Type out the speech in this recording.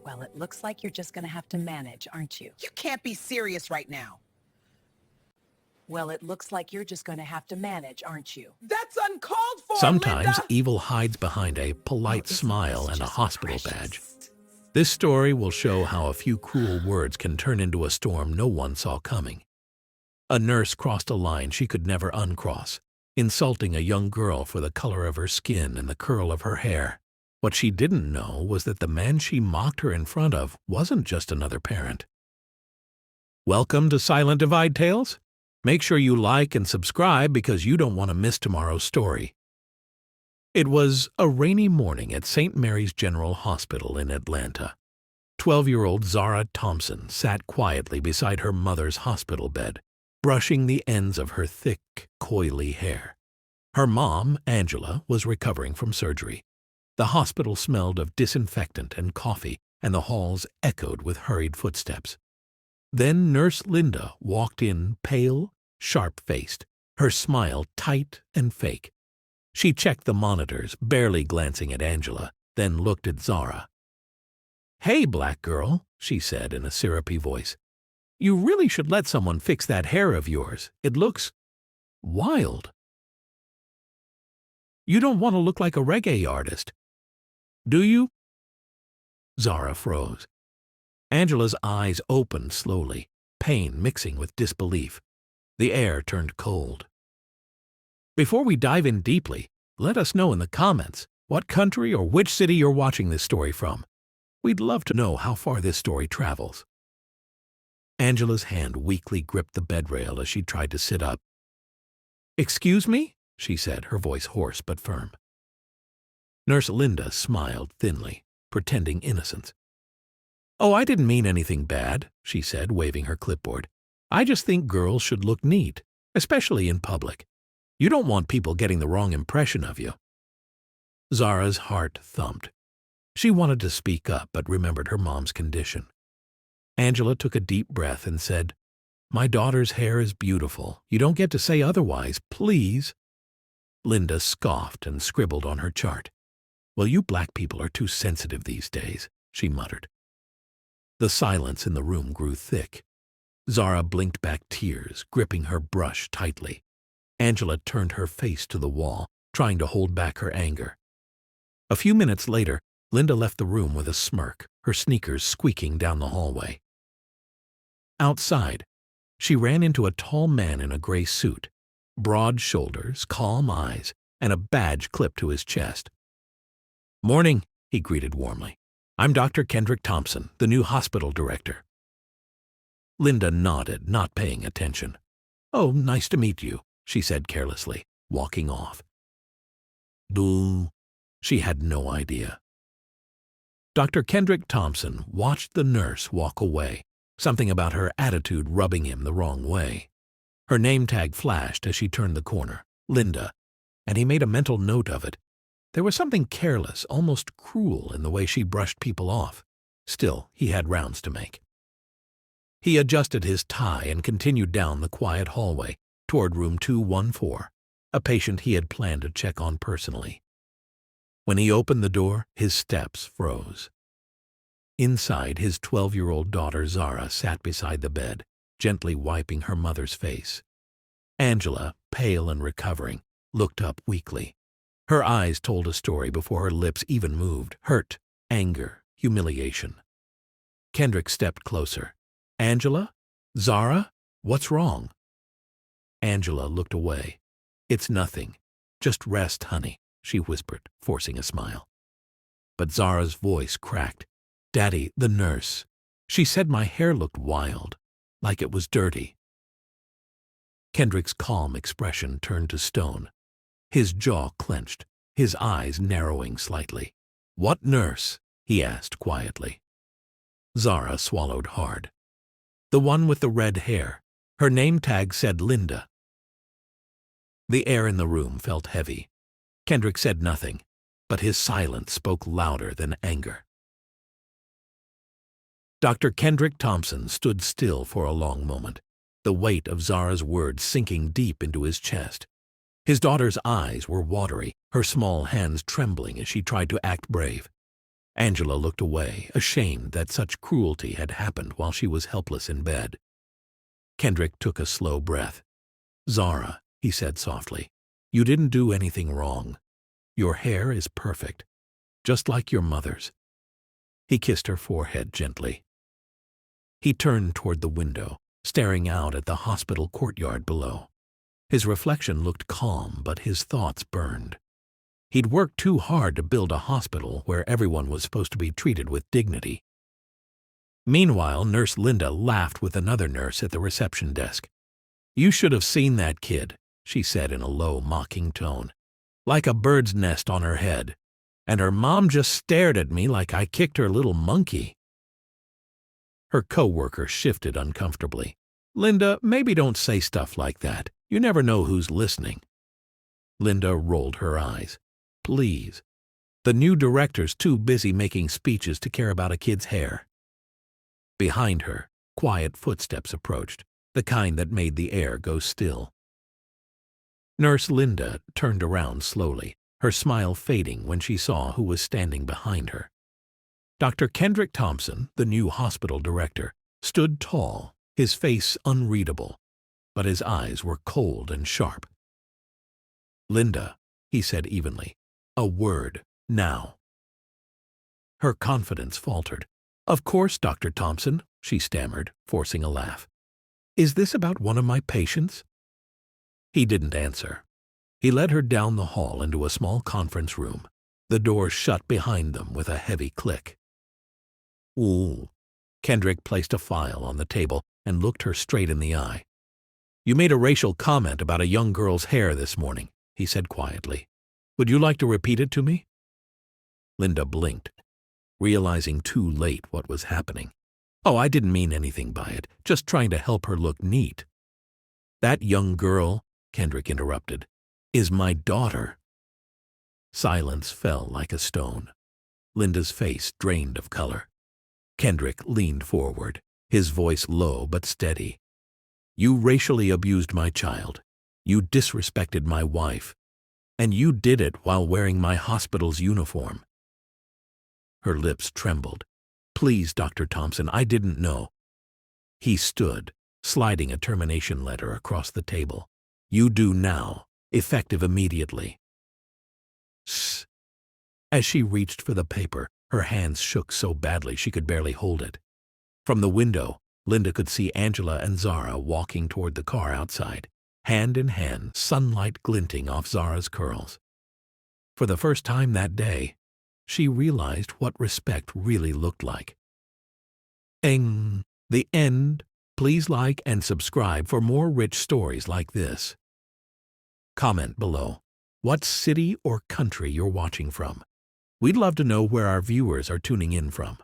Well, it looks like you're just going to have to manage, aren't you? You can't be serious right now. Well, it looks like you're just going to have to manage, aren't you? That's uncalled for, Sometimes Linda! evil hides behind a polite Isn't smile this and a just hospital precious? badge. This story will show how a few cruel words can turn into a storm no one saw coming. A nurse crossed a line she could never uncross, insulting a young girl for the color of her skin and the curl of her hair. What she didn't know was that the man she mocked her in front of wasn't just another parent. Welcome to Silent Divide Tales. Make sure you like and subscribe because you don't want to miss tomorrow's story. It was a rainy morning at St. Mary's General Hospital in Atlanta. 12-year-old Zara Thompson sat quietly beside her mother's hospital bed, brushing the ends of her thick, coily hair. Her mom, Angela, was recovering from surgery. The hospital smelled of disinfectant and coffee, and the halls echoed with hurried footsteps. Then Nurse Linda walked in, pale, sharp-faced, her smile tight and fake. She checked the monitors, barely glancing at Angela, then looked at Zara. "Hey, black girl," she said in a syrupy voice. "You really should let someone fix that hair of yours. It looks wild. You don't want to look like a reggae artist, do you?" Zara froze. Angela's eyes opened slowly, pain mixing with disbelief. The air turned cold. Before we dive in deeply, let us know in the comments what country or which city you're watching this story from. We'd love to know how far this story travels. Angela's hand weakly gripped the bedrail as she tried to sit up. "Excuse me?" she said, her voice hoarse but firm. Nurse Linda smiled thinly, pretending innocence. "Oh, I didn't mean anything bad," she said, waving her clipboard. "I just think girls should look neat, especially in public. You don't want people getting the wrong impression of you." Zara's heart thumped. She wanted to speak up, but remembered her mom's condition. Angela took a deep breath and said, "My daughter's hair is beautiful. You don't get to say otherwise, please." Linda scoffed and scribbled on her chart. "Well, you black people are too sensitive these days," she muttered. The silence in the room grew thick. Zara blinked back tears, gripping her brush tightly. Angela turned her face to the wall, trying to hold back her anger. A few minutes later, Linda left the room with a smirk, her sneakers squeaking down the hallway. Outside, she ran into a tall man in a gray suit, broad shoulders, calm eyes, and a badge clipped to his chest. "Morning," he greeted warmly. "I'm Dr. Kendrick Thompson, the new hospital director." Linda nodded, not paying attention. "Oh, nice to meet you," she said carelessly, walking off. Duh. She had no idea. Dr. Kendrick Thompson watched the nurse walk away, something about her attitude rubbing him the wrong way. Her name tag flashed as she turned the corner, Linda, and he made a mental note of it. There was something careless, almost cruel in the way she brushed people off. Still, he had rounds to make. He adjusted his tie and continued down the quiet hallway toward room 214, a patient he had planned to check on personally. When he opened the door, his steps froze. Inside, his 12-year-old daughter Zara sat beside the bed, gently wiping her mother's face. Angela, pale and recovering, looked up weakly. Her eyes told a story before her lips even moved: hurt, anger, humiliation. Kendrick stepped closer. "Angela? Zara? What's wrong?" Angela looked away. "It's nothing. Just rest, honey," she whispered, forcing a smile. But Zara's voice cracked. "Daddy, the nurse. She said my hair looked wild, like it was dirty." Kendrick's calm expression turned to stone. His jaw clenched, his eyes narrowing slightly. "What nurse?" he asked quietly. Zara swallowed hard. "The one with the red hair. Her name tag said Linda." The air in the room felt heavy. Kendrick said nothing, but his silence spoke louder than anger. Dr. Kendrick Thompson stood still for a long moment, the weight of Zara's words sinking deep into his chest. His daughter's eyes were watery, her small hands trembling as she tried to act brave. Angela looked away, ashamed that such cruelty had happened while she was helpless in bed. Kendrick took a slow breath. "Zara," he said softly, "you didn't do anything wrong. Your hair is perfect, just like your mother's." He kissed her forehead gently. He turned toward the window, staring out at the hospital courtyard below. His reflection looked calm, but his thoughts burned. He'd worked too hard to build a hospital where everyone was supposed to be treated with dignity. Meanwhile, Nurse Linda laughed with another nurse at the reception desk. "You should have seen that kid," she said in a low, mocking tone. "Like a bird's nest on her head. And her mom just stared at me like I kicked her little monkey." Her co-worker shifted uncomfortably. "Linda, maybe don't say stuff like that. You never know who's listening." Linda rolled her eyes. "Please. The new director's too busy making speeches to care about a kid's hair." Behind her, quiet footsteps approached, the kind that made the air go still. Nurse Linda turned around slowly, her smile fading when she saw who was standing behind her. Dr. Kendrick Thompson, the new hospital director, stood tall, his face unreadable, but his eyes were cold and sharp. "Linda," he said evenly, "a word, now." Her confidence faltered. "Of course, Dr. Thompson," she stammered, forcing a laugh. "Is this about one of my patients?" He didn't answer. He led her down the hall into a small conference room. The door shut behind them with a heavy click. "Ooh." Kendrick placed a file on the table and looked her straight in the eye. "You made a racial comment about a young girl's hair this morning," he said quietly. "Would you like to repeat it to me?" Linda blinked, realizing too late what was happening. "Oh, I didn't mean anything by it, just trying to help her look neat." "That young girl," Kendrick interrupted, "is my daughter." Silence fell like a stone. Linda's face drained of color. Kendrick leaned forward, his voice low but steady. "You racially abused my child. You disrespected my wife. And you did it while wearing my hospital's uniform." Her lips trembled. "Please, Dr. Thompson, I didn't know." He stood, sliding a termination letter across the table. "You do now, effective immediately." "Shh." As she reached for the paper, her hands shook so badly she could barely hold it. From the window, Linda could see Angela and Zara walking toward the car outside, hand in hand, sunlight glinting off Zara's curls. For the first time that day, she realized what respect really looked like. The end. Please like and subscribe for more rich stories like this. Comment below what city or country you're watching from. We'd love to know where our viewers are tuning in from.